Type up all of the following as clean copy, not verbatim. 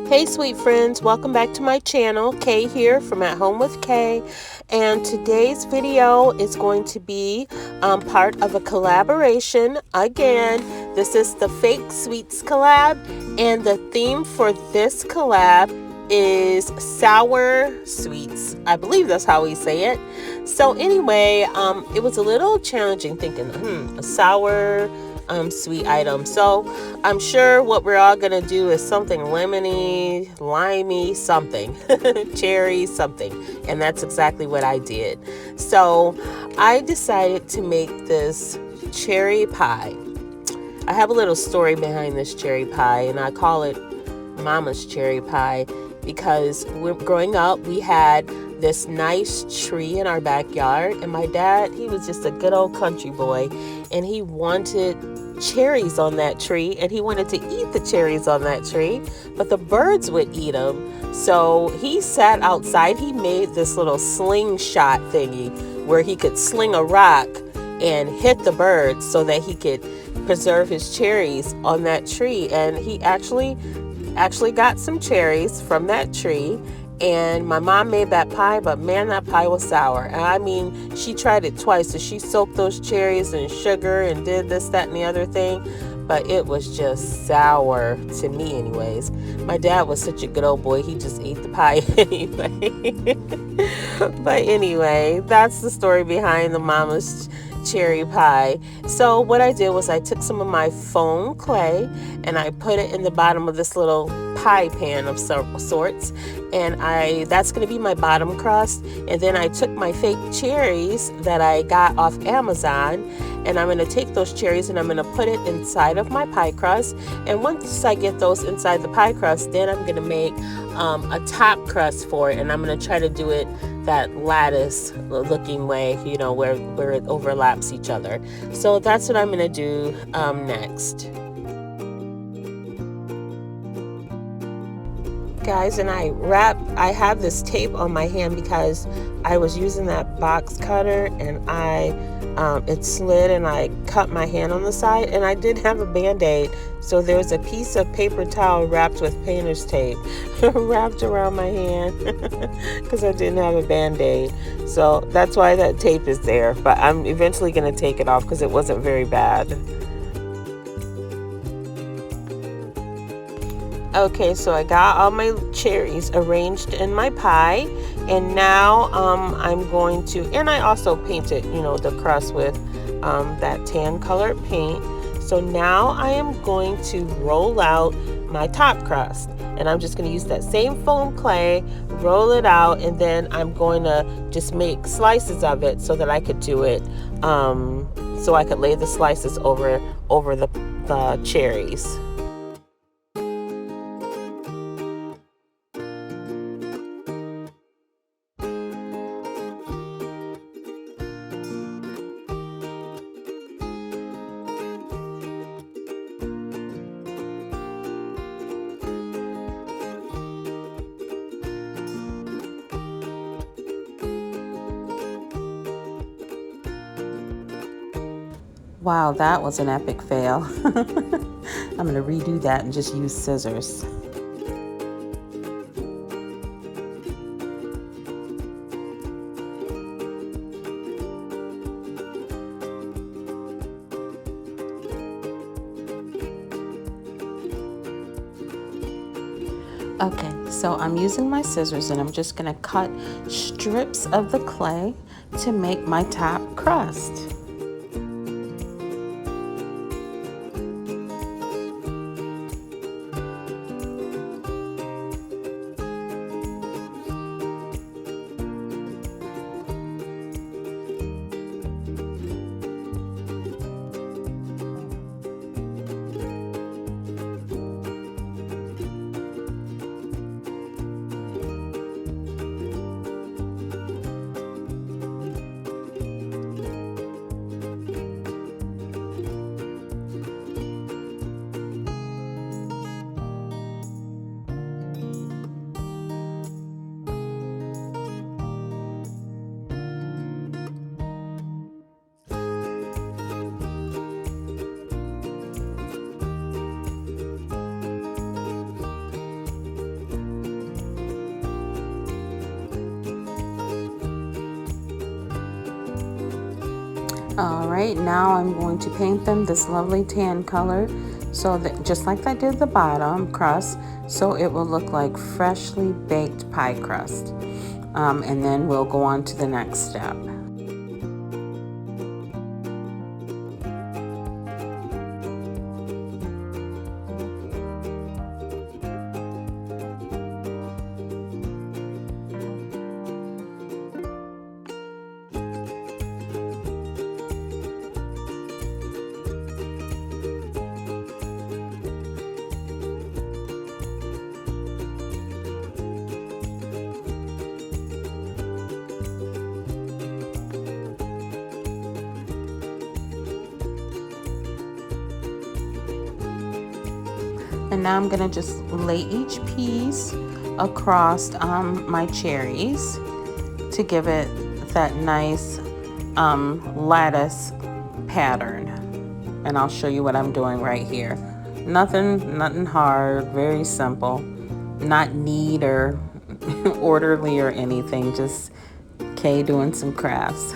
Hey sweet friends, welcome back to my channel. Kay here from At Home with Kay, and today's video is going to be part of a collaboration. Again, this is the Fake Sweets collab, and the theme for this collab is sour sweets. I believe that's how we say it. So anyway, it was a little challenging thinking, a sour sweet item. So I'm sure what we're all gonna do is something lemony, limey, something, cherry, something. And that's exactly what I did. So I decided to make this cherry pie. I have a little story behind this cherry pie, and I call it Mama's cherry pie because growing up, we had this nice tree in our backyard, and my dad, he was just a good old country boy, and he wanted cherries on that tree, and he wanted to eat the cherries on that tree, but the birds would eat them. So he sat outside. He made this little slingshot thingy where he could sling a rock and hit the birds so that he could preserve his cherries on that tree. And he actually got some cherries from that tree. And my mom made that pie, but man, that pie was sour. And I mean, she tried it twice. So she soaked those cherries in sugar and did this, that, and the other thing. But it was just sour to me anyways. My dad was such a good old boy. He just ate the pie anyway. But anyway, that's the story behind the Mama's cherry pie. So what I did was I took some of my foam clay and I put it in the bottom of this little pie pan of sorts, and that's going to be my bottom crust. And then I took my fake cherries that I got off Amazon, and I'm going to take those cherries and I'm going to put it inside of my pie crust. And once I get those inside the pie crust, then I'm going to make a top crust for it, and I'm going to try to do it that lattice looking way, you know, where it overlaps each other. So that's what I'm going to do next. Guys, and I have this tape on my hand because I was using that box cutter, and it slid and I cut my hand on the side, and I did have a band-aid, so there's a piece of paper towel wrapped with painter's tape wrapped around my hand because I didn't have a band-aid. So that's why that tape is there, but I'm eventually going to take it off because it wasn't very bad. Okay, so I got all my cherries arranged in my pie, and now I'm going to, and I also painted, you know, the crust with that tan colored paint. So now I am going to roll out my top crust, and I'm just going to use that same foam clay, roll it out, and then I'm going to just make slices of it so that I could do it, so I could lay the slices over the cherries. Wow, that was an epic fail. I'm going to redo that and just use scissors. Okay, so I'm using my scissors, and I'm just going to cut strips of the clay to make my top crust. Alright, now I'm going to paint them this lovely tan color, so that just like I did the bottom crust, so it will look like freshly baked pie crust. And then we'll go on to the next step. And now I'm gonna just lay each piece across my cherries to give it that nice lattice pattern. And I'll show you what I'm doing right here. Nothing hard, very simple, not neat or orderly or anything, just Kay doing some crafts.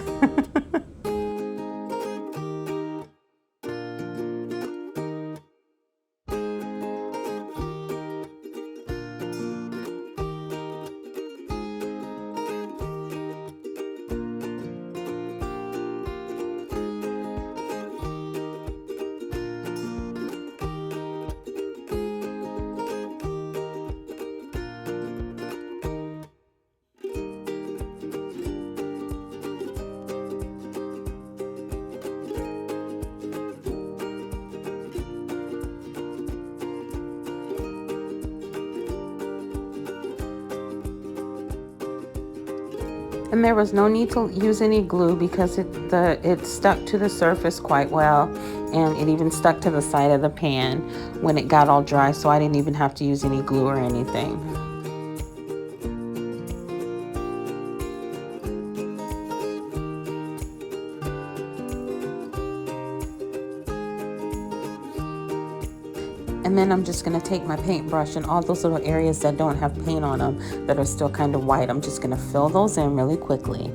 And there was no need to use any glue because it stuck to the surface quite well, and it even stuck to the side of the pan when it got all dry, so I didn't even have to use any glue or anything. And then I'm just going to take my paintbrush and all those little areas that don't have paint on them that are still kind of white, I'm just going to fill those in really quickly.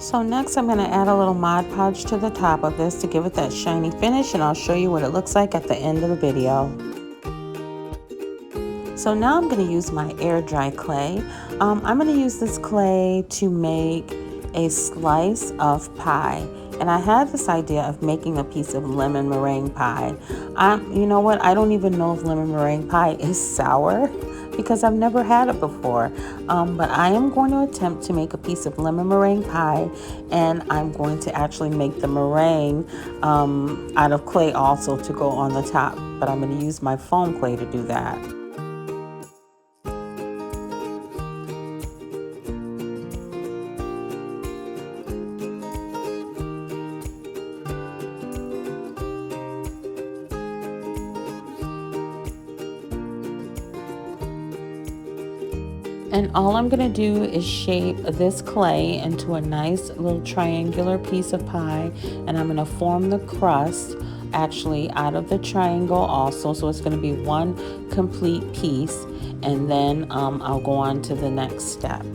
So next I'm going to add a little Mod Podge to the top of this to give it that shiny finish, and I'll show you what it looks like at the end of the video. So now I'm going to use my air dry clay. I'm going to use this clay to make a slice of pie. And I had this idea of making a piece of lemon meringue pie. You know what? I don't even know if lemon meringue pie is sour, because I've never had it before. But I am going to attempt to make a piece of lemon meringue pie, and I'm going to actually make the meringue out of clay also to go on the top. But I'm going to use my foam clay to do that. And all I'm going to do is shape this clay into a nice little triangular piece of pie, and I'm going to form the crust actually out of the triangle also, so it's going to be one complete piece, and then I'll go on to the next step.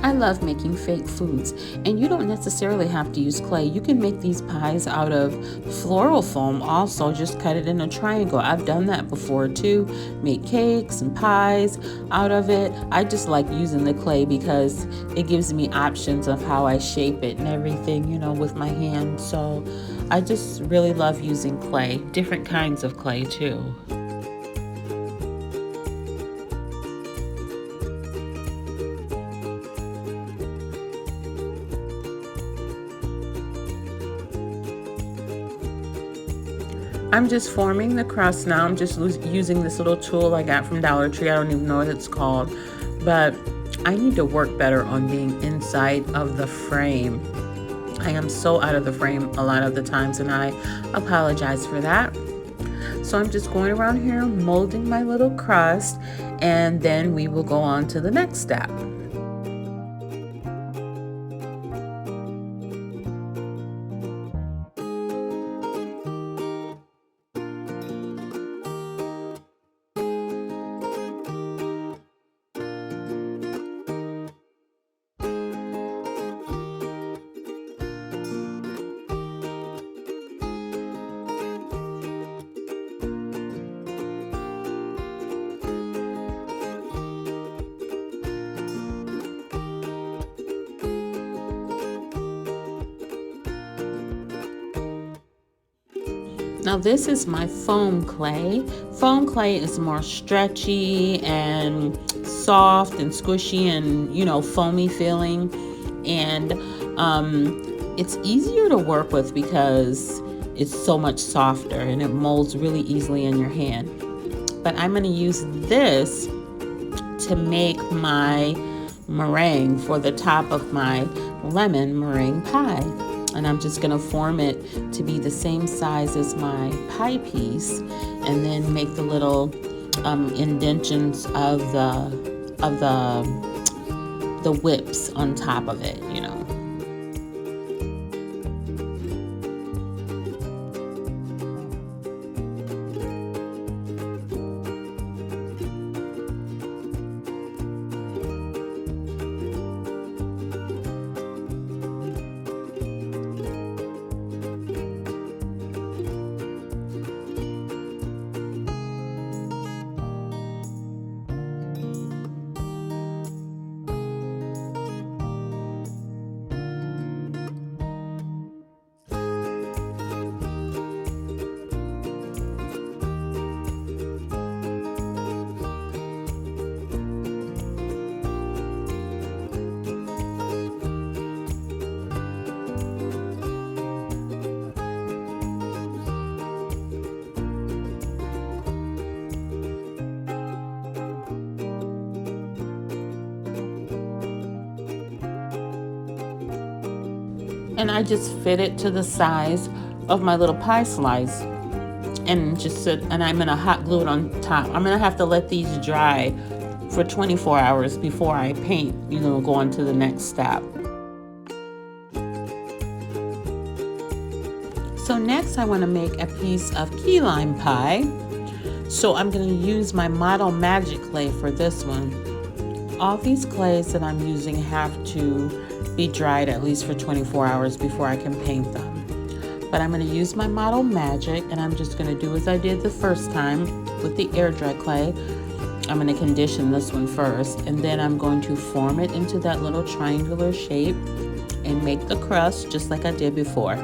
I love making fake foods, and you don't necessarily have to use clay. You can make these pies out of floral foam also, just cut it in a triangle. I've done that before too, made cakes and pies out of it. I just like using the clay because it gives me options of how I shape it and everything, you know, with my hand. So I just really love using clay, different kinds of clay too. I'm just forming the crust now. I'm just using this little tool I got from Dollar Tree. I don't even know what it's called, but I need to work better on being inside of the frame. I am so out of the frame a lot of the times, and I apologize for that. So I'm just going around here molding my little crust, and then we will go on to the next step. Now this is my foam clay. Foam clay is more stretchy and soft and squishy and, you know, foamy feeling. And it's easier to work with because it's so much softer and it molds really easily in your hand. But I'm going to use this to make my meringue for the top of my lemon meringue pie. And I'm just going to form it to be the same size as my pie piece, and then make the little indentions of the whips on top of it, you know. And I just fit it to the size of my little pie slice, and I'm gonna hot glue it on top. I'm gonna have to let these dry for 24 hours before I paint, you know, go on to the next step. So next I want to make a piece of key lime pie. So I'm going to use my Model Magic clay for this one. All these clays that I'm using have to be dried at least for 24 hours before I can paint them. But I'm going to use my Model Magic, and I'm just going to do as I did the first time with the air dry clay. I'm going to condition this one first, and then I'm going to form it into that little triangular shape and make the crust just like I did before.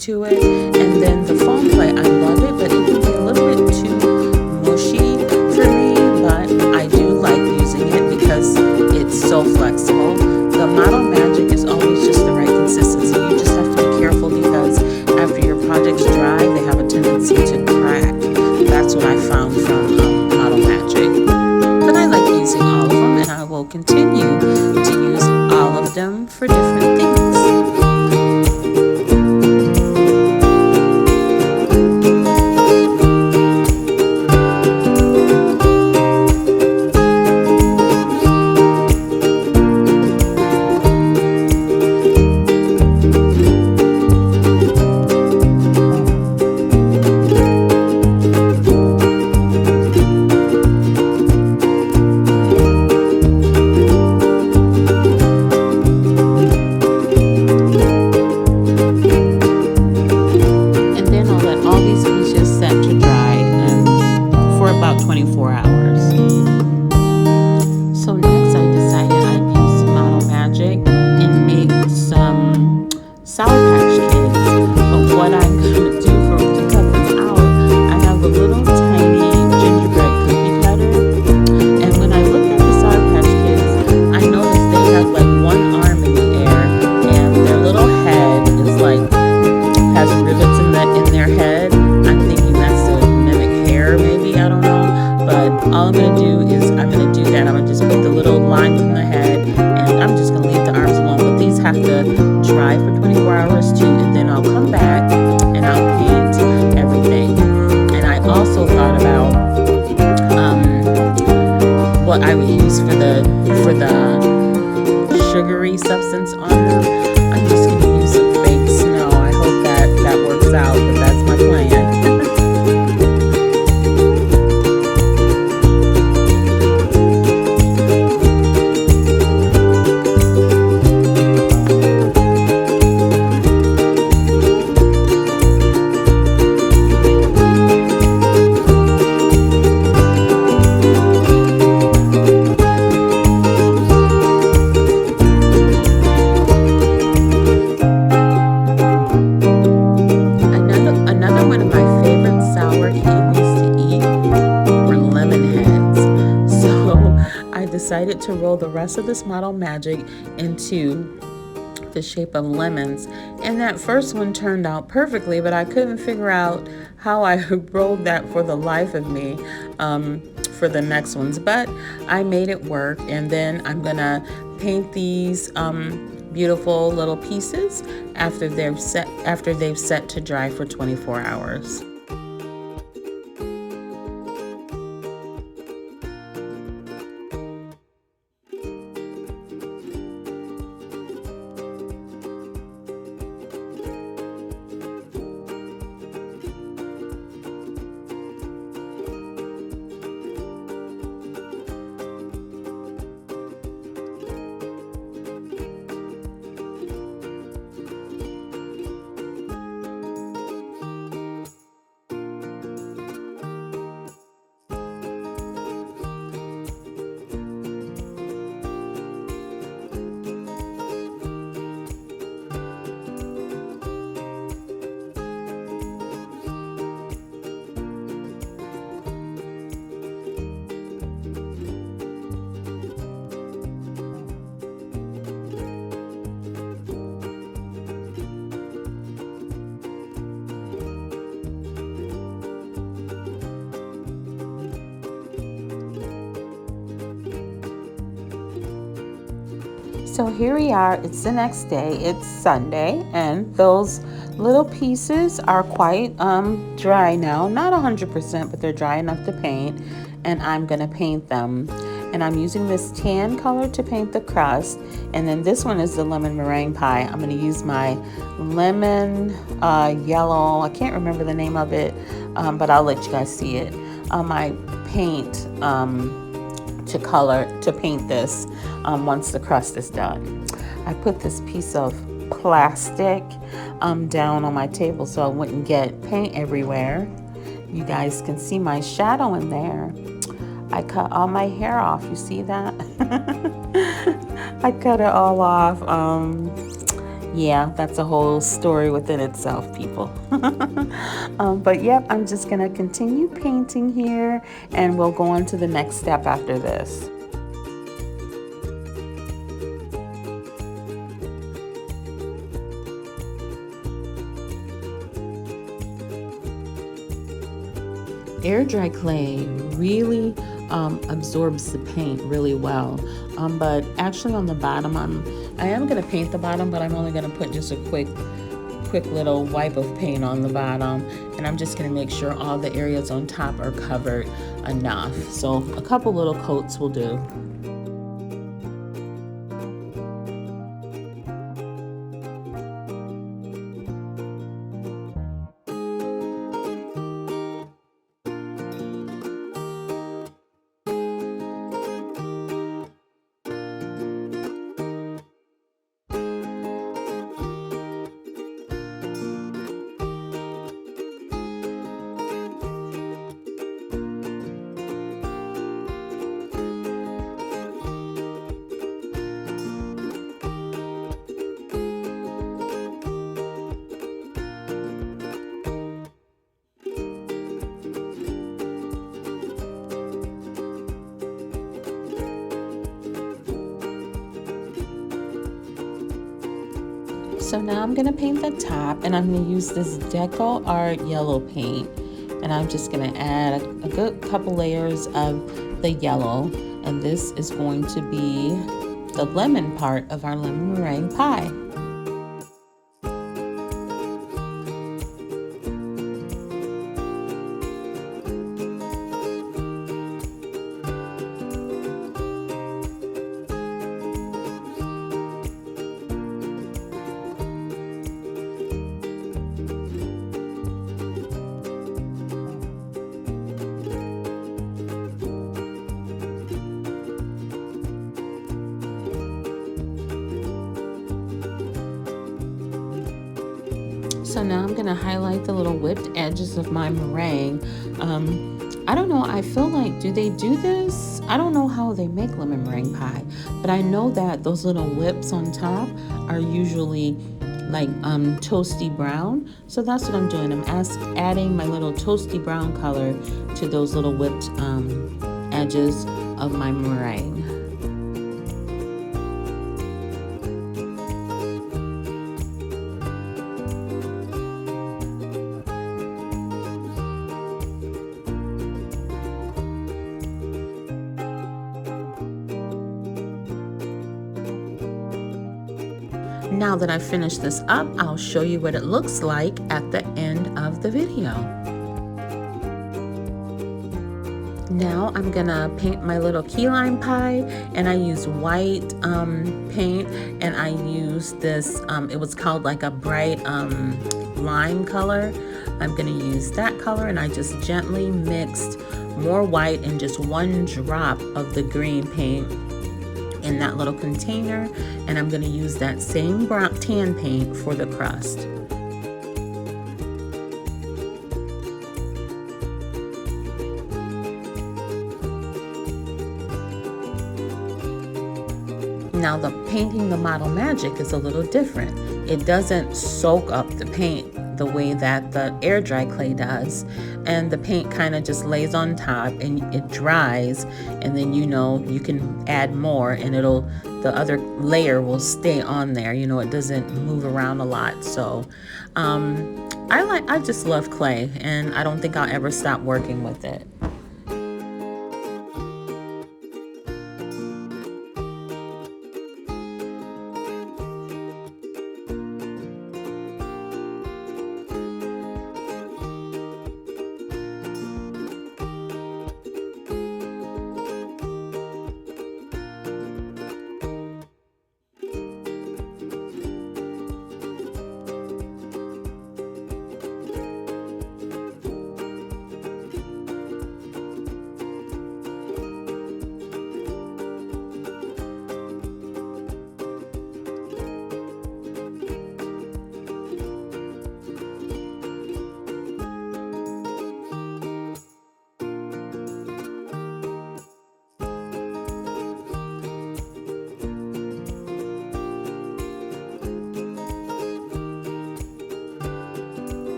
To it, and then the foam clay, I love it, but it can be a little bit too mushy for me, but I do like using it because it's so flexible. The Model Magic is always just the right consistency. You just have to be careful because after your projects dry, they have a tendency to crack. That's what I found from Model Magic. But I like using all of them, and I will continue to use all of them for different things. All I'm going to do is I'm going to do that. I'm going to just put the little lines in the head, and I'm just going to leave the arms alone. But these have to dry for 24 hours too, and then I'll come back and I'll paint everything. And I also thought about what I would use for the sugary substance on them. I'm just going to use some fake snow. I hope that works out, but that's my plan. Decided to roll the rest of this Model Magic into the shape of lemons, and that first one turned out perfectly, but I couldn't figure out how I rolled that for the life of me for the next ones, but I made it work. And then I'm gonna paint these beautiful little pieces after they've set to dry for 24 hours. So here we are, it's the next day, it's Sunday, and those little pieces are quite dry now. Not 100%, but they're dry enough to paint, and I'm gonna paint them. And I'm using this tan color to paint the crust, and then this one is the lemon meringue pie. I'm gonna use my lemon yellow, I can't remember the name of it, but I'll let you guys see it. My paint to paint this once the crust is done. I put this piece of plastic down on my table so I wouldn't get paint everywhere. You guys can see my shadow in there. I cut all my hair off, you see that? I cut it all off. Yeah, that's a whole story within itself, people. But yep, I'm just gonna continue painting here, and we'll go on to the next step after this. Air dry clay really absorbs the paint really well, but actually on the bottom I am going to paint the bottom, but I'm only going to put just a quick little wipe of paint on the bottom, and I'm just going to make sure all the areas on top are covered enough. So a couple little coats will do. So now I'm going to paint the top, and I'm going to use this Deco Art yellow paint, and I'm just going to add a good couple layers of the yellow, and this is going to be the lemon part of our lemon meringue pie. So now I'm going to highlight the little whipped edges of my meringue. I don't know, I feel like, do they do this? I don't know how they make lemon meringue pie, but I know that those little whips on top are usually like toasty brown. So that's what I'm doing. I'm adding my little toasty brown color to those little whipped edges of my meringue. Now that I've finished this up, I'll show you what it looks like at the end of the video. Now I'm gonna paint my little key lime pie, and I use white paint, and I use this, it was called like a bright lime color. I'm gonna use that color, and I just gently mixed more white and just one drop of the green paint in that little container, and I'm going to use that same brown tan paint for the crust. Now the painting the model magic is a little different. It doesn't soak up the paint the way that the air dry clay does, and the paint kind of just lays on top and it dries, and then you can add more, and the other layer will stay on there. It doesn't move around a lot. So I just love clay, and I don't think I'll ever stop working with it.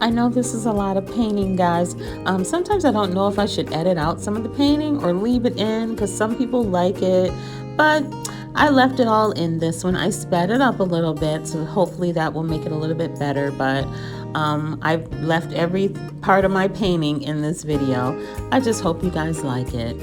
I know this is a lot of painting, guys. Sometimes I don't know if I should edit out some of the painting or leave it in because some people like it, but I left it all in this one. I sped it up a little bit, so hopefully that will make it a little bit better, but I've left every part of my painting in this video. I just hope you guys like it.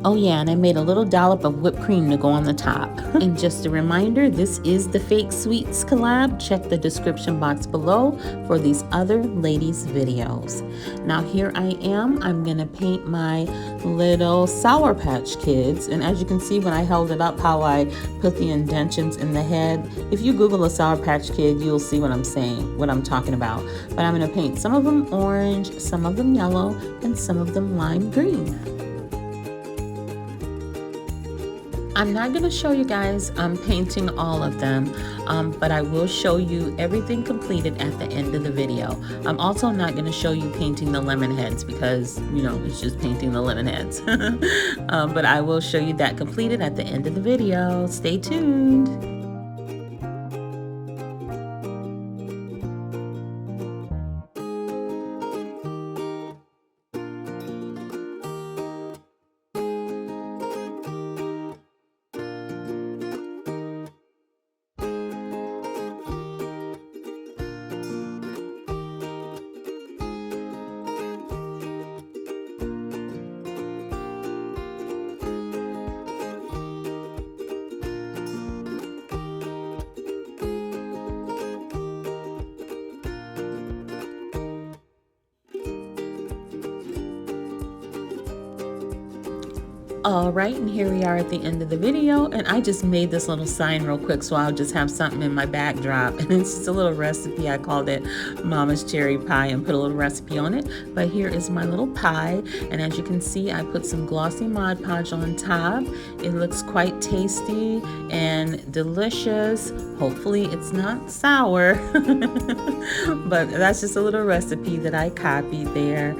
Oh yeah, and I made a little dollop of whipped cream to go on the top. And just a reminder, this is the Fake Sweets collab. Check the description box below for these other ladies' videos. Now here I am. I'm gonna paint my little Sour Patch Kids. And as you can see when I held it up, how I put the indentions in the head. If you Google a Sour Patch Kid, you'll see what I'm saying, what I'm talking about. But I'm gonna paint some of them orange, some of them yellow, and some of them lime green. I'm not going to show you guys painting all of them, but I will show you everything completed at the end of the video. I'm also not going to show you painting the lemon heads because, you know, it's just painting the lemon heads. But I will show you that completed at the end of the video. Stay tuned. All right, and here we are at the end of the video, and I just made this little sign real quick so I'll just have something in my backdrop, and it's just a little recipe. I called it Mama's Cherry Pie and put a little recipe on it. But here is my little pie, and as you can see, I put some glossy Mod Podge on top. It looks quite tasty and delicious. Hopefully it's not sour, but that's just a little recipe that I copied there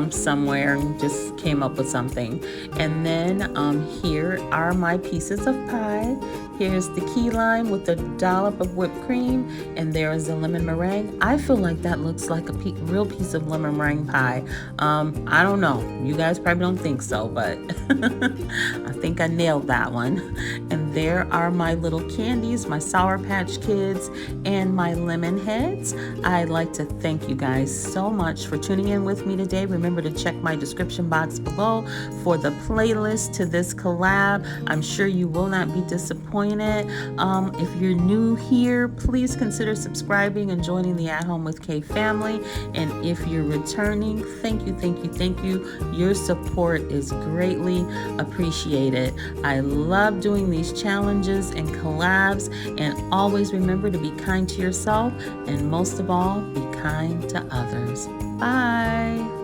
somewhere and just came up with something. And then here are my pieces of pie. Here's the key lime with a dollop of whipped cream, and there is the lemon meringue. I feel like that looks like a real piece of lemon meringue pie. I don't know. You guys probably don't think so, but I think I nailed that one. And there are my little candies, my Sour Patch Kids, and my lemon heads. I'd like to thank you guys so much for tuning in with me today. Remember to check my description box below for the playlist to this collab. I'm sure you will not be disappointed. If you're new here, please consider subscribing and joining the At Home with Kay family. And if you're returning, thank you, thank you, thank you. Your support is greatly appreciated. I love doing these challenges and collabs, and always remember to be kind to yourself, and most of all, be kind to others. Bye.